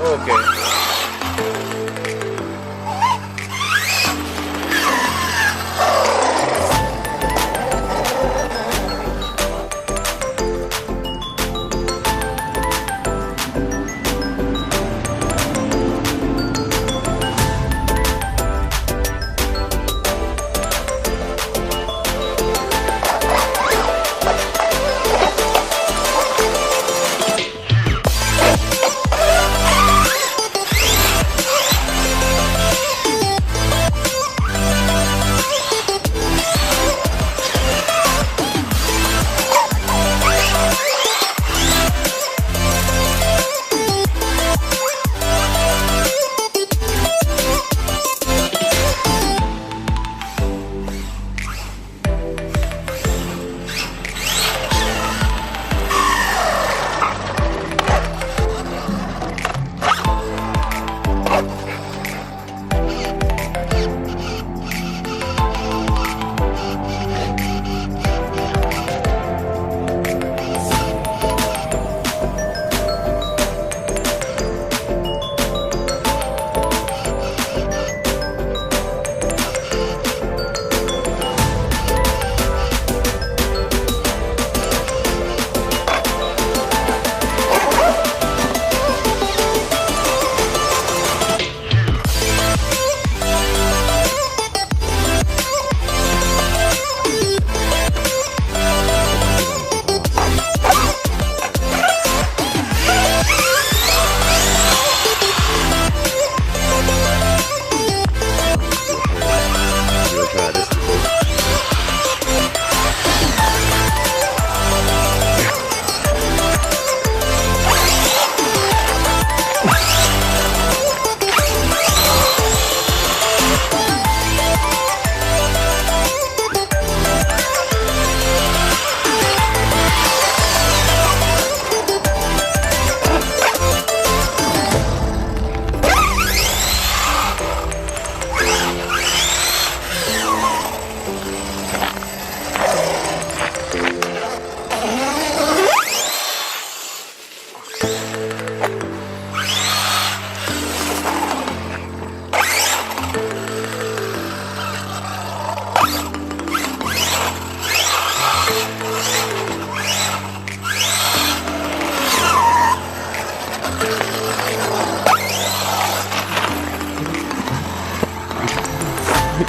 Okay.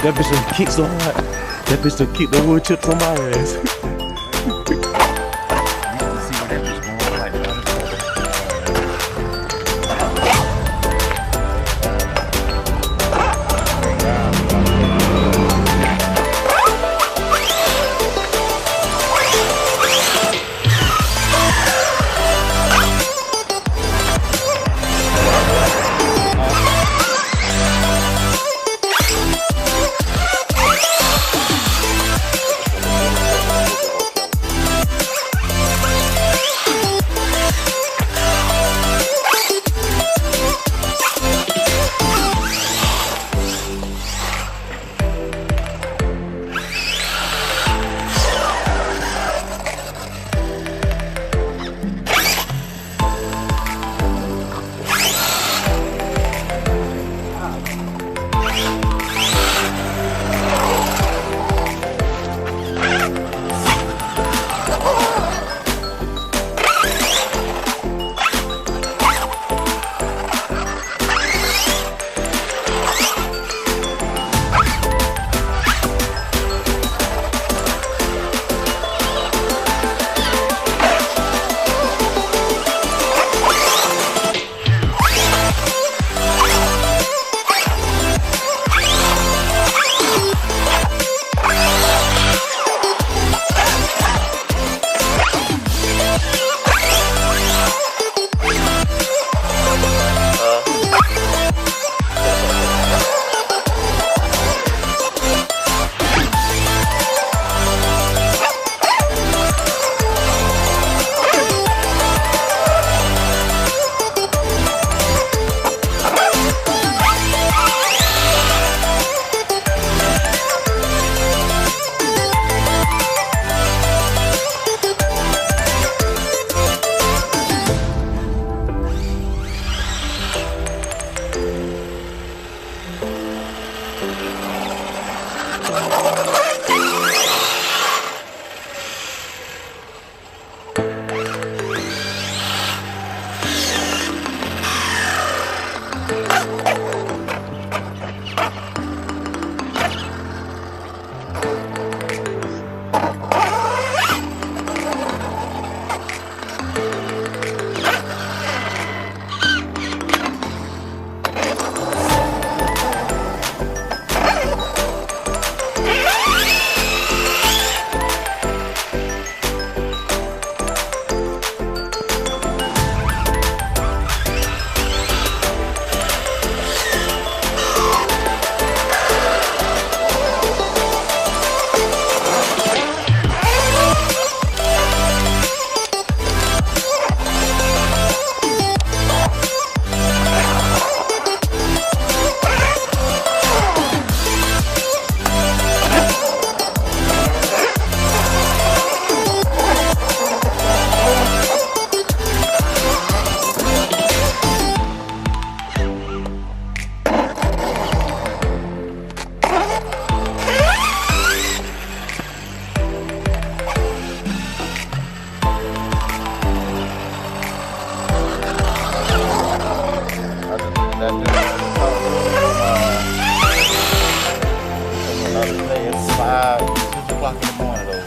That bitch done kicked so hard. That bitch done kicked the wood chips on my ass. It's 6 o'clock in the morning over.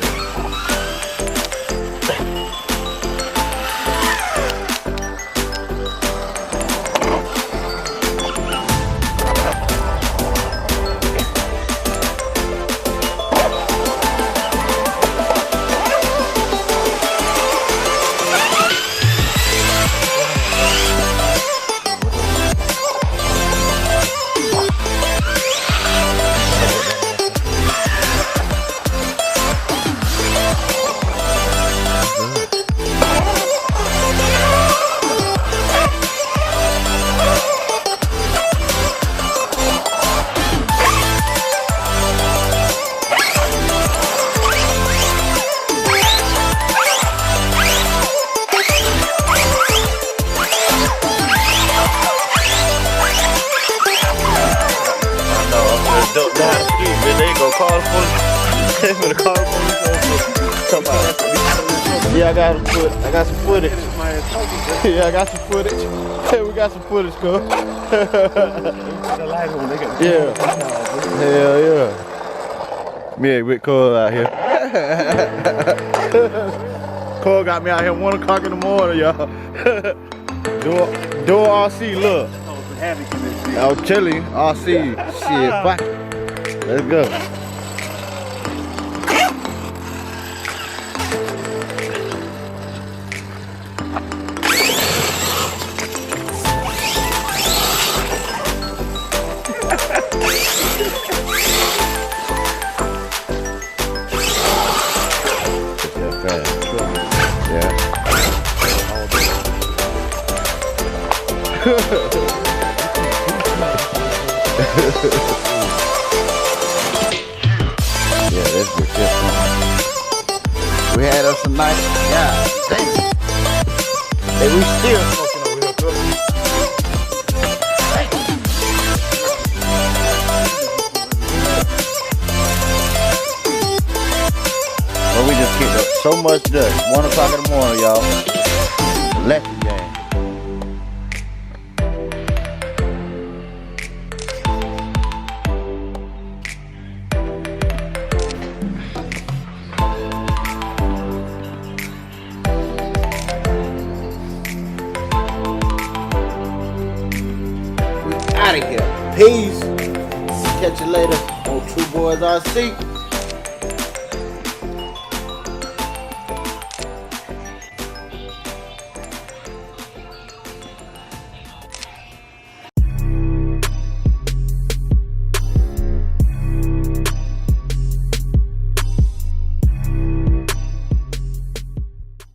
They go call the police. They finna call the police. Yeah, I got some footage. Yeah, I got some footage. Hey, we got some footage, Cole. Yeah. Hell yeah. Me with Cole out here. Cole got me out here 1 o'clock in the morning, y'all. Door RC, look. I'm chilling. RC. Shit, fuck. Let's go. Yeah, that's good shit. We had us a nice, yeah, damn. Hey, we still smoking over here, bro. Well, we just kicked up so much dust. 1 o'clock in the morning, y'all. Left the game. Out of here. Peace. Catch you later on True Boys RC.